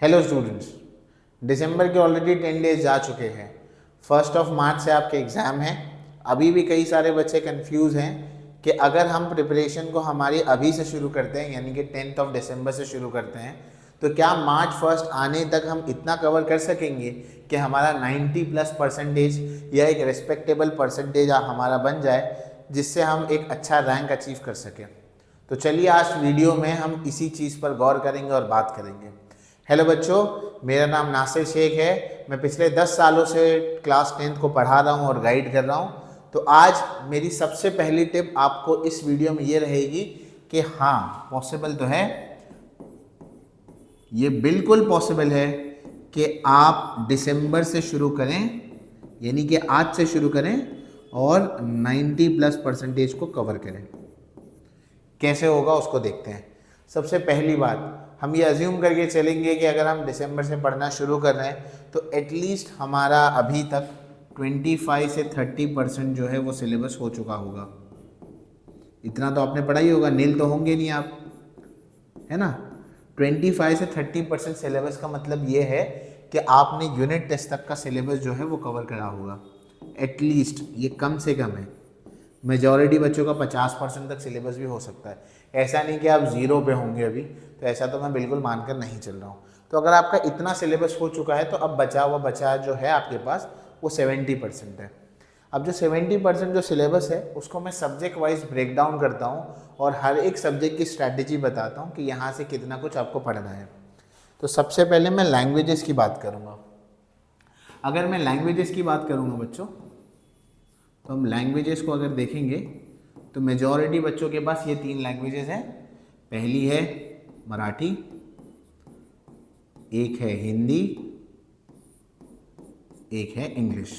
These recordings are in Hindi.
हेलो स्टूडेंट्स, दिसंबर के ऑलरेडी 10 डेज जा चुके हैं। 1 मार्च से आपके एग्ज़ाम हैं। अभी भी कई सारे बच्चे कंफ्यूज हैं कि अगर हम प्रिपरेशन को हमारी अभी से शुरू करते हैं, यानी कि 10 दिसंबर से शुरू करते हैं, तो क्या मार्च 1 आने तक हम इतना कवर कर सकेंगे कि हमारा 90+ % या एक रिस्पेक्टेबल परसेंटेज हमारा बन जाए, जिससे हम एक अच्छा रैंक अचीव कर सकें। तो चलिए आज वीडियो में हम इसी चीज़ पर गौर करेंगे और बात करेंगे। हेलो बच्चों, मेरा नाम नासिर शेख है। मैं पिछले 10 सालों से क्लास 10th को पढ़ा रहा हूँ और गाइड कर रहा हूँ। तो आज मेरी सबसे पहली टिप आपको इस वीडियो में ये रहेगी कि हाँ, पॉसिबल तो है, ये बिल्कुल पॉसिबल है कि आप दिसंबर से शुरू करें, यानी कि आज से शुरू करें और 90+% को कवर करें। कैसे होगा उसको देखते हैं। सबसे पहली बात, हम ये अज्यूम करके चलेंगे कि अगर हम दिसंबर से पढ़ना शुरू कर रहे हैं तो एटलीस्ट हमारा अभी तक 25 से 30% जो है वो सिलेबस हो चुका होगा। इतना तो आपने पढ़ा ही होगा, नील तो होंगे नहीं आप, है ना। 25 से 30% सिलेबस का मतलब ये है कि आपने यूनिट टेस्ट तक का सिलेबस जो है वो कवर करा होगा एटलीस्ट। ये कम से कम है। मेजॉरिटी बच्चों का 50% तक सिलेबस भी हो सकता है। ऐसा नहीं कि आप 0 पे होंगे अभी, तो ऐसा तो मैं बिल्कुल मानकर नहीं चल रहा हूँ। तो अगर आपका इतना सिलेबस हो चुका है तो अब बचा जो है आपके पास वो 70% है। अब जो 70% जो सिलेबस है उसको मैं सब्जेक्ट वाइज ब्रेक डाउन करता हूँ और हर एक सब्जेक्ट की स्ट्रैटेजी बताता हूँ कि यहाँ से कितना कुछ आपको पढ़ना है। तो सबसे पहले मैं लैंग्वेजेस की बात करूँगा। अगर मैं लैंग्वेजेस की बात करूँगा बच्चों, तो हम लैंग्वेजेस को अगर देखेंगे तो मेजॉरिटी बच्चों के पास ये 3 लैंग्वेजेस हैं। पहली है मराठी, एक है हिंदी, एक है इंग्लिश।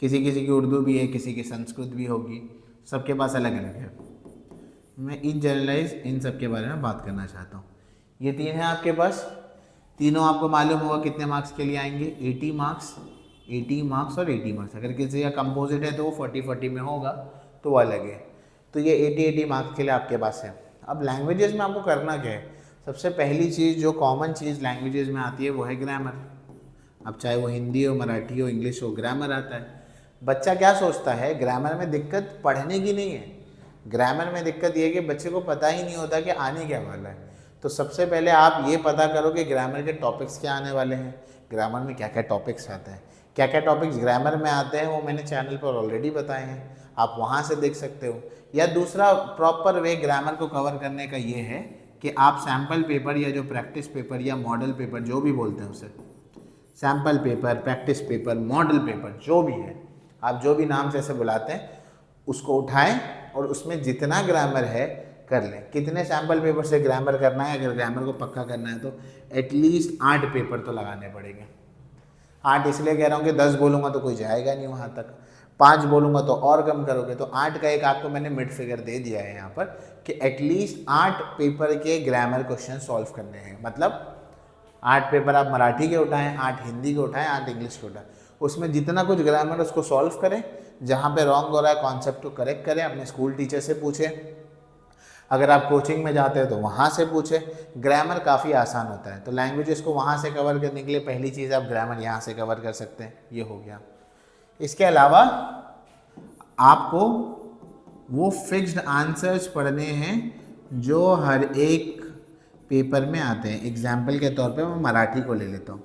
किसी किसी की उर्दू भी है, किसी की संस्कृत भी होगी, सबके पास अलग अलग है। मैं इन जनरलाइज इन सब के बारे में बात करना चाहता हूँ। ये 3 हैं आपके पास। तीनों आपको मालूम होगा कितने मार्क्स के लिए आएंगे। 80 मार्क्स, 80 मार्क्स और 80 मार्क्स। अगर किसी का कंपोजिट है तो वो 40-40 में होगा, तो वो अलग है। तो ये 80-80 मार्क्स के लिए आपके पास है। अब लैंग्वेजेस में आपको करना क्या है? सबसे पहली चीज़, जो कॉमन चीज़ लैंग्वेजेस में आती है वो है ग्रामर। अब चाहे वो हिंदी हो, मराठी हो, इंग्लिश हो, ग्रामर आता है। बच्चा क्या सोचता है, ग्रामर में दिक्कत पढ़ने की नहीं है। ग्रामर में दिक्कत ये है कि बच्चे को पता ही नहीं होता कि आने क्या वाला है। तो सबसे पहले आप ये पता करो कि ग्रामर के टॉपिक्स क्या आने वाले हैं, ग्रामर में क्या क्या टॉपिक्स आते हैं। क्या क्या टॉपिक्स ग्रामर में आते हैं वो मैंने चैनल पर ऑलरेडी बताए हैं, आप वहाँ से देख सकते हो। या दूसरा प्रॉपर वे ग्रामर को कवर करने का ये है कि आप सैम्पल पेपर या जो प्रैक्टिस पेपर या मॉडल पेपर जो भी बोलते हैं उसे, sample paper, practice paper, model paper, जो भी है, आप जो भी नाम से ऐसे बुलाते हैं, उसको उठाएं और उसमें जितना ग्रामर है कर लें। कितने सैम्पल पेपर से ग्रामर करना है? अगर ग्रामर को पक्का करना है तो एटलीस्ट 8 पेपर तो लगाने पड़ेंगे। 8 इसलिए कह रहा हूँ कि 10 बोलूँगा तो कोई जाएगा नहीं वहाँ तक, 5 बोलूँगा तो और कम करोगे। तो 8 का एक आपको मैंने मिड फिगर दे दिया है यहाँ पर कि एटलीस्ट 8 पेपर के ग्रामर क्वेश्चन सॉल्व करने हैं। मतलब 8 पेपर आप मराठी के उठाएं, 8 हिंदी के उठाएं, 8 इंग्लिश के उठाएं, उसमें जितना कुछ ग्रामर उसको सॉल्व करें। जहाँ पे रॉन्ग हो रहा है कॉन्सेप्ट को करेक्ट करें, अपने स्कूल टीचर से पूछें, अगर आप कोचिंग में जाते हैं तो वहाँ से पूछें। ग्रामर काफ़ी आसान होता है। तो लैंग्वेजेस को वहाँ से कवर करने के लिए पहली चीज़ आप ग्रामर यहाँ से कवर कर सकते हैं, ये हो गया। इसके अलावा आपको वो फिक्स्ड आंसर्स पढ़ने हैं जो हर एक पेपर में आते हैं। एग्जाम्पल के तौर पे मैं मराठी को ले लेता हूँ।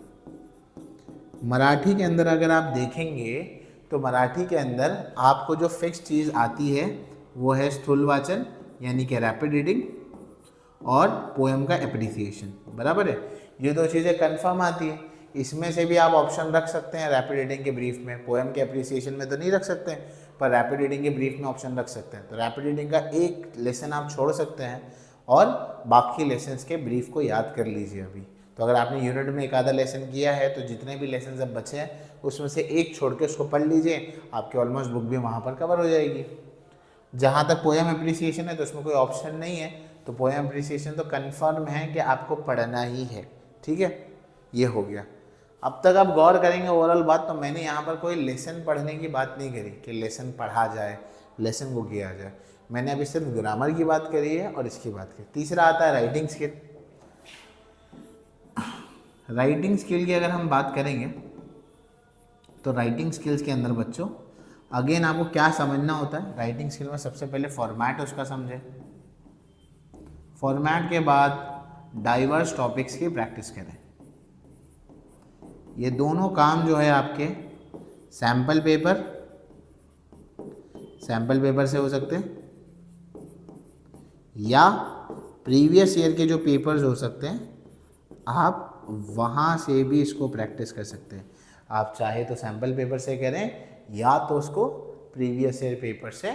मराठी के अंदर अगर आप देखेंगे तो मराठी के अंदर आपको जो फिक्स चीज़ आती है वो है स्थूल वाचन, यानी कि रैपिड रीडिंग, और पोएम का एप्रिसिएशन। बराबर है, ये 2 चीज़ें कंफर्म आती है। इसमें से भी आप ऑप्शन रख सकते हैं रैपिड रीडिंग के ब्रीफ में। पोएम के एप्रिसिएशन में तो नहीं रख सकते हैं, पर रैपिड रीडिंग के ब्रीफ में ऑप्शन रख सकते हैं। तो रैपिड रीडिंग का एक लेसन आप छोड़ सकते हैं और बाकी लेसन्स के ब्रीफ को याद कर लीजिए अभी। तो अगर आपने यूनिट में एक आधा लेसन किया है तो जितने भी लेसन अब बचे हैं उसमें से एक छोड़ के उसको पढ़ लीजिए, आपकी ऑलमोस्ट बुक भी वहाँ पर कवर हो जाएगी। जहाँ तक पोएम एप्रिसिएशन है तो उसमें कोई ऑप्शन नहीं है, तो पोएम एप्रिसिएशन तो कंफर्म है कि आपको पढ़ना ही है। ठीक है, ये हो गया। अब तक आप गौर करेंगे ओवरऑल बात, तो मैंने यहाँ पर कोई लेसन पढ़ने की बात नहीं करी कि लेसन पढ़ा जाए, लेसन को किया जाए। मैंने अभी सिर्फ ग्रामर की बात करी है और इसकी बात की। तीसरा आता है राइटिंग स्किल। राइटिंग स्किल की अगर हम बात करेंगे तो राइटिंग स्किल्स के अंदर बच्चों अगेन आपको क्या समझना होता है, राइटिंग स्किल में सबसे पहले फॉर्मेट उसका समझें, फॉर्मेट के बाद डाइवर्स टॉपिक्स की प्रैक्टिस करें। ये दोनों काम जो है आपके सैम्पल पेपर से हो सकते हैं या प्रीवियस ईयर के जो पेपर्स हो सकते हैं आप वहाँ से भी इसको प्रैक्टिस कर सकते हैं। आप चाहे तो सैम्पल पेपर से करें या तो उसको प्रीवियस ईयर पेपर से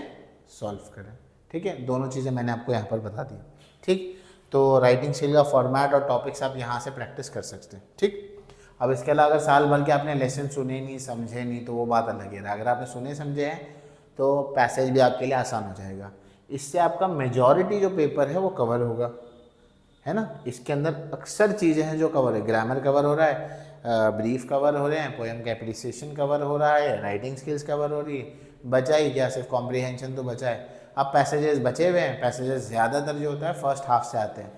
सॉल्व करें। ठीक है, दोनों चीज़ें मैंने आपको यहाँ पर बता दी। ठीक, तो राइटिंग स्किल का फॉर्मेट और टॉपिक्स आप यहाँ से प्रैक्टिस कर सकते हैं। ठीक, अब इसके अलावा अगर साल भर के आपने लेसन सुने नहीं समझे नहीं तो वो बात अलग है। अगर आपने सुने समझे हैं तो पैसेज भी आपके लिए आसान हो जाएगा। इससे आपका मेजॉरिटी जो पेपर है वो कवर होगा, है ना। इसके अंदर अक्सर चीज़ें हैं जो कवर है, ग्रामर कवर हो रहा है, ब्रीफ कवर हो रहे हैं, पोएम का एप्रिसिएशन कवर हो रहा है, राइटिंग स्किल्स कवर हो रही है। बचा ही क्या, सिर्फ कॉम्प्रीहेंशन तो बचा है। अब पैसेजेस बचे हुए हैं, पैसेजेस ज़्यादातर जो होता है फर्स्ट हाफ से आते हैं,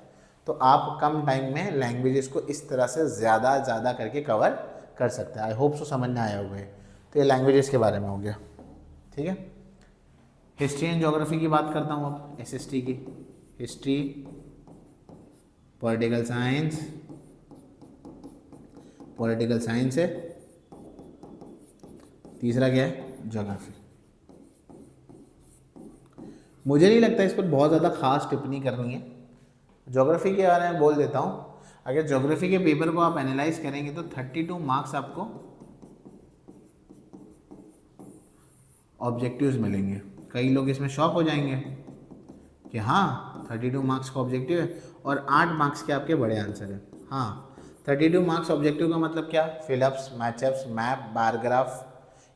तो आप कम टाइम में लैंग्वेजेस को इस तरह से ज़्यादा करके कवर कर सकते हैं। आई होप सो समझ में आया होगा। तो ये लैंग्वेजेस के बारे में हो गया। ठीक है, हिस्ट्री एंड ज्योग्राफी की बात करता हूँ अब, SST की। हिस्ट्री, पॉलिटिकल साइंस है, तीसरा क्या है, ज्योग्राफी। मुझे नहीं लगता इस पर बहुत ज़्यादा खास टिप्पणी करनी है। ज्योग्राफी के बारे में बोल देता हूँ। अगर ज्योग्राफी के पेपर को आप एनालाइज करेंगे तो 32 मार्क्स आपको ऑब्जेक्टिव्स मिलेंगे। कई लोग इसमें शॉक हो जाएंगे कि हाँ 32 मार्क्स का ऑब्जेक्टिव है और 8 मार्क्स के आपके बड़े आंसर हैं। हाँ, 32 मार्क्स ऑब्जेक्टिव का मतलब क्या, fill-ups, matchups, map, bar graph,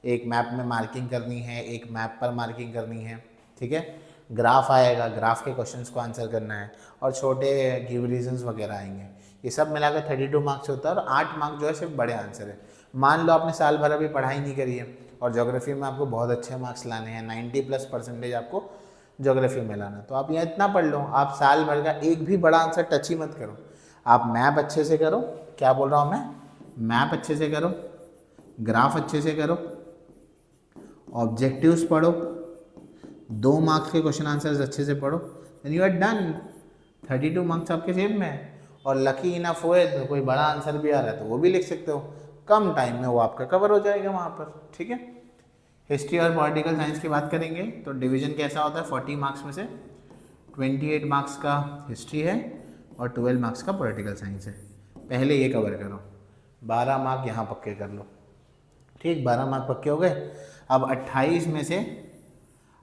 एक मैप में मार्किंग करनी है, एक मैप पर मार्किंग करनी है। ठीक है, ग्राफ आएगा, ग्राफ के क्वेश्चंस को आंसर करना है और छोटे गिव रीजंस वगैरह आएंगे। ये सब मिलाकर 32 मार्क्स होता है और 8 मार्क्स जो है सिर्फ बड़े आंसर है। मान लो आपने साल भर अभी पढ़ाई नहीं करी है और ज्योग्राफी में आपको बहुत अच्छे मार्क्स लाने हैं, 90+% आपको ज्योग्राफी में लाना, तो आप यहाँ इतना पढ़ लो, आप साल भर का एक भी बड़ा आंसर टच ही मत करो। आप मैप अच्छे से करो, क्या बोल रहा हूँ मैं, मैप अच्छे से करो, ग्राफ अच्छे से करो, ऑब्जेक्टिव्स पढ़ो, 2 मार्क्स के क्वेश्चन आंसर्स अच्छे से पढ़ो, then you are done. 32 marks आपके जेब में है और लकी इनफ हुए तो कोई बड़ा आंसर भी आ रहा है तो वो भी लिख सकते हो, कम टाइम में वो आपका कवर हो जाएगा वहाँ पर। ठीक है, हिस्ट्री और पॉलिटिकल साइंस की बात करेंगे तो डिवीजन कैसा होता है, 40 मार्क्स में से 28 मार्क्स का हिस्ट्री है और 12 मार्क्स का पॉलिटिकल साइंस है। पहले ये कवर करो, 12 मार्क यहाँ पक्के कर लो। ठीक, 12 मार्क पक्के हो गए। अब 28 में से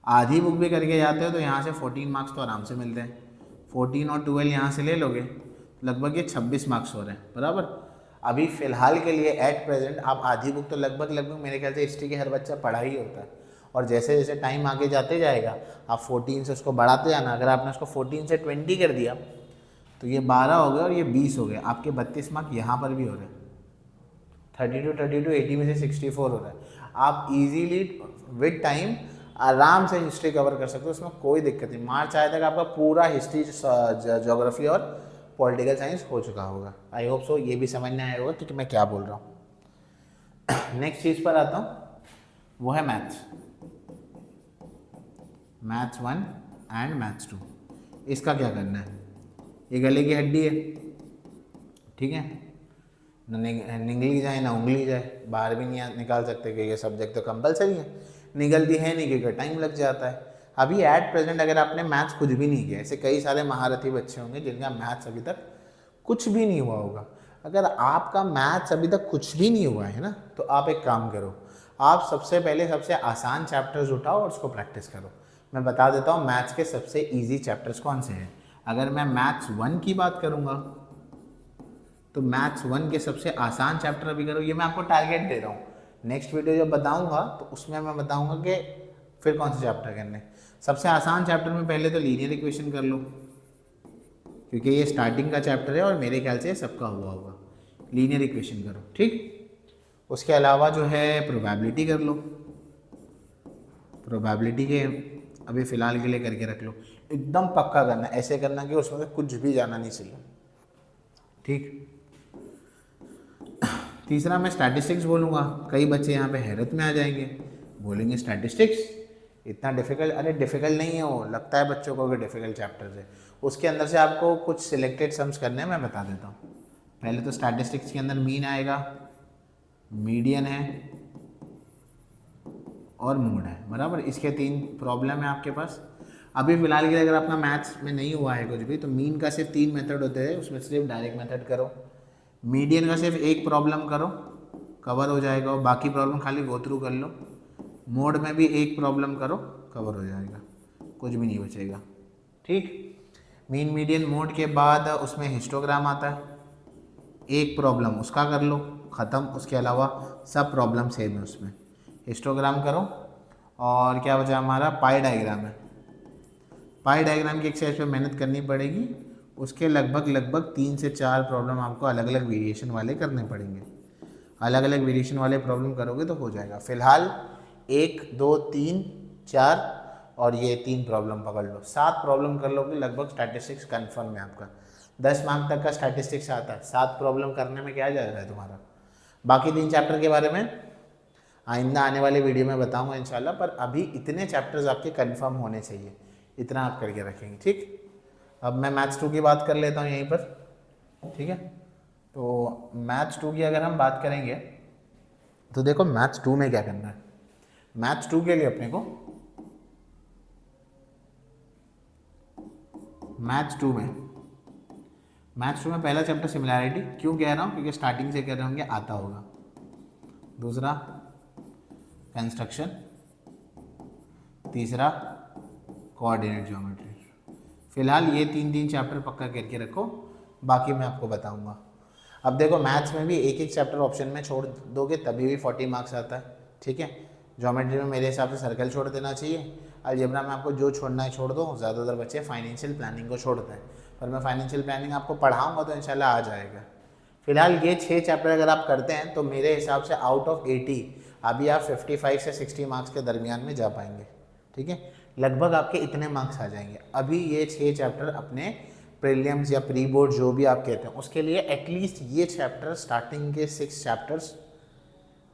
आधी बुक भी करके जाते हो तो यहाँ से 14 मार्क्स तो आराम से मिलते हैं। 14 और 12 यहाँ से ले लोगे, लगभग ये 26 मार्क्स हो रहे हैं, बराबर। अभी फ़िलहाल के लिए एट प्रेजेंट आप आधी बुक तो लगभग मेरे ख्याल से हिस्ट्री के हर बच्चा पढ़ा ही होता है, और जैसे जैसे टाइम आगे जाते जाएगा आप 14 से उसको बढ़ाते जाना। अगर आपने उसको 14 से 20 कर दिया तो ये 12 हो गए और ये 20 हो गए, आपके 32 मार्क यहाँ पर भी हो रहे हैं। 32 80 में से 64 हो रहा है। आप इजीली विद टाइम आराम से हिस्ट्री कवर कर सकते हो, उसमें कोई दिक्कत नहीं। मार्च आए तक आपका पूरा हिस्ट्री, ज्योग्राफी और पॉलिटिकल साइंस हो चुका होगा। आई होप सो ये भी समझ में आया होगा कि मैं क्या बोल रहा हूँ। नेक्स्ट चीज़ पर आता हूँ, वो है मैथ्स 1 एंड मैथ्स 2। इसका क्या करना है, ये गले की हड्डी है, ठीक है, ना निगली जाए ना उंगली जाए, बाहर भी नहीं निकाल सकते कि ये सब्जेक्ट तो कंपलसरी है, निगलती है नहीं क्योंकि टाइम लग जाता है। अभी एट प्रेजेंट अगर आपने मैथ्स कुछ भी नहीं किया, ऐसे कई सारे महारथी बच्चे होंगे जिनका मैथ्स अभी तक कुछ भी नहीं हुआ होगा। अगर आपका मैथ्स अभी तक कुछ भी नहीं हुआ है ना, तो आप एक काम करो, आप सबसे पहले सबसे आसान चैप्टर्स उठाओ और उसको प्रैक्टिस करो। मैं बता देता हूँ मैथ्स के सबसे ईजी चैप्टर्स कौन से हैं। अगर मैं मैथ्स 1 की बात करूँगा तो मैथ्स 1 के सबसे आसान चैप्टर अभी करो, ये मैं आपको टारगेट दे रहा हूँ। नेक्स्ट वीडियो जब बताऊँगा तो उसमें मैं बताऊँगा कि फिर कौन से चैप्टर करने। सबसे आसान चैप्टर में पहले तो लीनियर इक्वेशन कर लो, क्योंकि ये स्टार्टिंग का चैप्टर है और मेरे ख्याल से सबका हुआ होगा। लीनियर इक्वेशन करो, ठीक। उसके अलावा जो है प्रोबेबिलिटी कर लो, प्रोबेबिलिटी के अभी फ़िलहाल के लिए करके रख लो, एकदम पक्का करना, ऐसे करना कि उसमें से कुछ भी जाना नहीं चाहिए, ठीक। तीसरा मैं स्टैटिस्टिक्स बोलूँगा, कई बच्चे यहाँ पे हैरत में आ जाएंगे, बोलेंगे स्टैटिस्टिक्स इतना डिफ़िकल्ट, अरे डिफ़िकल्ट नहीं है वो, लगता है बच्चों को कि डिफ़िकल्ट चैप्टर्स है, उसके अंदर से आपको कुछ सिलेक्टेड सम्स करने हैं, मैं बता देता हूँ। पहले तो स्टैटिस्टिक्स के अंदर मीन आएगा, मीडियन है और मोड है, बराबर। इसके 3 प्रॉब्लम है आपके पास। अभी फिलहाल के लिए अगर अपना मैथ्स में नहीं हुआ है कुछ भी, तो मीन का सिर्फ 3 मेथड होते हैं, उसमें सिर्फ डायरेक्ट मेथड करो। मीडियन का सिर्फ एक प्रॉब्लम करो, कवर हो जाएगा, बाकी प्रॉब्लम खाली गो थ्रू कर लो। मोड में भी एक प्रॉब्लम करो, कवर हो जाएगा, कुछ भी नहीं बचेगा, ठीक। मीन मीडियन मोड के बाद उसमें हिस्टोग्राम आता है, एक प्रॉब्लम उसका कर लो, ख़त्म। उसके अलावा सब प्रॉब्लम सेम है उसमें, हिस्टोग्राम करो। और क्या बचा हमारा, पाई डायग्राम है। पाई डायग्राम की एक्सरसाइज पे मेहनत करनी पड़ेगी, उसके लगभग 3 से 4 प्रॉब्लम आपको अलग अलग वेरिएशन वाले करने पड़ेंगे। अलग अलग वेरिएशन वाले प्रॉब्लम करोगे तो हो जाएगा। फिलहाल 1 2 3 4 और ये 3 प्रॉब्लम पकड़ लो, 7 प्रॉब्लम कर लोगे, लगभग स्टैटिस्टिक्स कन्फर्म है आपका। 10 मार्क तक का स्टैटिस्टिक्स आता है, 7 प्रॉब्लम करने में क्या जा रहा है तुम्हारा। बाकी 3 चैप्टर के बारे में आइंदा आने वाले वीडियो में बताऊंगा इंशाल्लाह, पर अभी इतने चैप्टर्स आपके कंफर्म होने चाहिए, इतना आप करके रखेंगे, ठीक। अब मैं मैथ्स 2 की बात कर लेता हूँ यहीं पर, ठीक है। तो मैथ्स 2 की अगर हम बात करेंगे तो देखो मैथ्स 2 में क्या करना है। मैथ्स 2 के लिए अपने को मैथ्स 2 में पहला चैप्टर सिमिलैरिटी, क्यों कह रहा हूँ, क्योंकि स्टार्टिंग से कह रहे होंगे आता होगा। दूसरा कंस्ट्रक्शन, तीसरा कोऑर्डिनेट ज्योमेट्री। फिलहाल ये 3 चैप्टर पक्का करके रखो, बाकी मैं आपको बताऊंगा। अब देखो मैथ्स में भी एक चैप्टर ऑप्शन में छोड़ दोगे तभी भी 40 मार्क्स आता है, ठीक है। ज्योमेट्री में मेरे हिसाब से सर्कल छोड़ देना चाहिए। अलजेब्रा में आपको जो छोड़ना है छोड़ दो, ज़्यादातर बच्चे फाइनेंशियल प्लानिंग को छोड़ते हैं, पर मैं फाइनेंशियल प्लानिंग आपको पढ़ाऊँगा तो इंशाल्लाह आ जाएगा। फिलहाल ये 6 चैप्टर अगर आप करते हैं तो मेरे हिसाब से आउट ऑफ 80 अभी आप 55 से 60 मार्क्स के दरमियान में जा पाएंगे, ठीक है। लगभग आपके इतने मार्क्स आ जाएंगे। अभी ये 6 चैप्टर अपने प्रीलिम्स या प्री बोर्ड जो भी आप कहते हैं उसके लिए एटलीस्ट ये चैप्टर स्टार्टिंग के 6 चैप्टर्स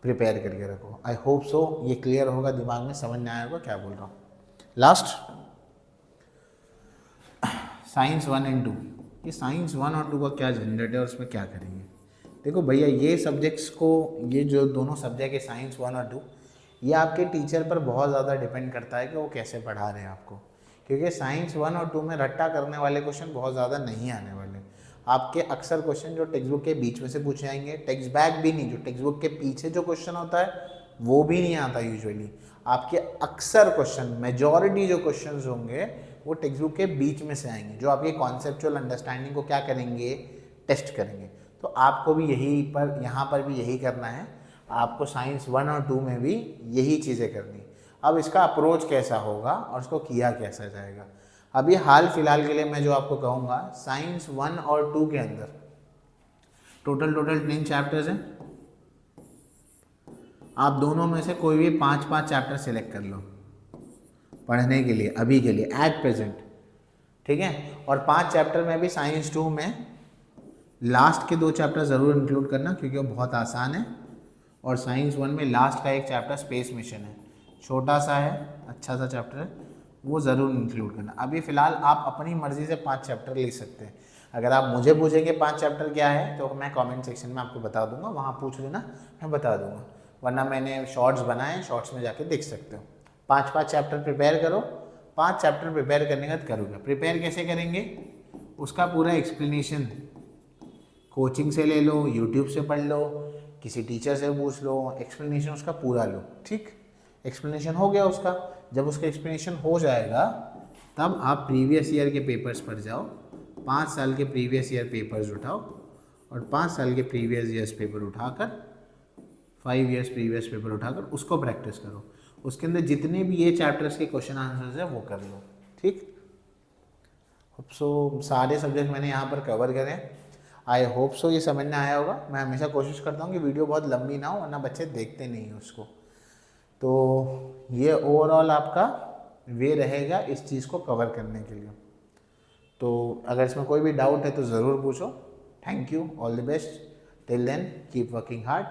प्रिपेयर करके रखो। आई होप सो ये क्लियर होगा, दिमाग में समझ में आया होगा क्या बोल रहा हूँ। लास्ट साइंस 1 और 2, ये साइंस 1 और 2 का क्या झंझट है और उसमें क्या करेंगे। देखो भैया ये सब्जेक्ट्स को, ये जो दोनों सब्जेक्ट है साइंस 1 और 2, ये आपके टीचर पर बहुत ज़्यादा डिपेंड करता है कि वो कैसे पढ़ा रहे हैं आपको, क्योंकि साइंस 1 और 2 में रट्टा करने वाले क्वेश्चन बहुत ज़्यादा नहीं आने वाले। आपके अक्सर क्वेश्चन जो टेक्स्ट बुक के बीच में से पूछे जाएंगे, टेक्स्ट बैक भी नहीं, जो टेक्स्ट बुक के पीछे जो क्वेश्चन होता है वो भी नहीं आता यूजुअली। आपके अक्सर क्वेश्चन, मेजॉरिटी जो क्वेश्चन होंगे वो टेक्स्ट बुक के बीच में से आएंगे, जो आपकी कॉन्सेप्चुअल अंडरस्टैंडिंग को क्या करेंगे, टेस्ट करेंगे। तो आपको भी यहाँ पर भी यही करना है, आपको साइंस 1 और 2 में भी यही चीज़ें करनी। अब इसका अप्रोच कैसा होगा और उसको किया कैसा जाएगा, अभी हाल फिलहाल के लिए मैं जो आपको कहूँगा, साइंस 1 और 2 के अंदर टोटल 10 चैप्टर्स हैं। आप दोनों में से कोई भी 5 चैप्टर सेलेक्ट कर लो पढ़ने के लिए, अभी के लिए एट प्रेजेंट, ठीक है। और 5 चैप्टर में भी साइंस 2 में लास्ट के 2 चैप्टर ज़रूर इंक्लूड करना, क्योंकि वो बहुत आसान है। और साइंस 1 में लास्ट का एक चैप्टर स्पेस मिशन है, छोटा सा है, अच्छा सा चैप्टर है, वो ज़रूर इंक्लूड करना। अभी फ़िलहाल आप अपनी मर्ज़ी से 5 चैप्टर ले सकते हैं। अगर आप मुझे पूछेंगे 5 चैप्टर क्या है तो मैं कमेंट सेक्शन में आपको बता दूंगा, वहाँ पूछ लेना, मैं बता दूंगा, वरना मैंने शॉर्ट्स बनाए, शॉर्ट्स में जाके देख सकते हो। 5 चैप्टर प्रिपेयर करो। 5 चैप्टर प्रिपेयर करने के बाद करोगे, प्रिपेयर कैसे करेंगे उसका पूरा एक्सप्लेनेशन कोचिंग से ले लो, यूट्यूब से पढ़ लो, किसी टीचर से पूछ लो, एक्सप्लेनेशन उसका पूरा लो, ठीक। एक्सप्लेनेशन हो गया उसका, जब उसका एक्सप्लेनेशन हो जाएगा तब आप प्रीवियस ईयर के पेपर्स पर जाओ, 5 साल के प्रीवियस ईयर पेपर्स उठाओ और 5 साल के प्रीवियस ईयर्स पेपर उठाकर 5 इयर्स प्रीवियस पेपर उठाकर उसको प्रैक्टिस करो। उसके अंदर जितने भी ये चैप्टर्स के क्वेश्चन आंसर्स हैं वो कर लो, ठीक। सो सारे सब्जेक्ट मैंने यहाँ पर कवर करें। आई होप सो ये समझ में आया होगा। मैं हमेशा कोशिश करता हूँ कि वीडियो बहुत लंबी ना हो, वरना बच्चे देखते नहीं हैं उसको। तो ये ओवरऑल आपका वे रहेगा इस चीज़ को कवर करने के लिए। तो अगर इसमें कोई भी डाउट है तो ज़रूर पूछो। Thank you, all the best, till then keep working hard,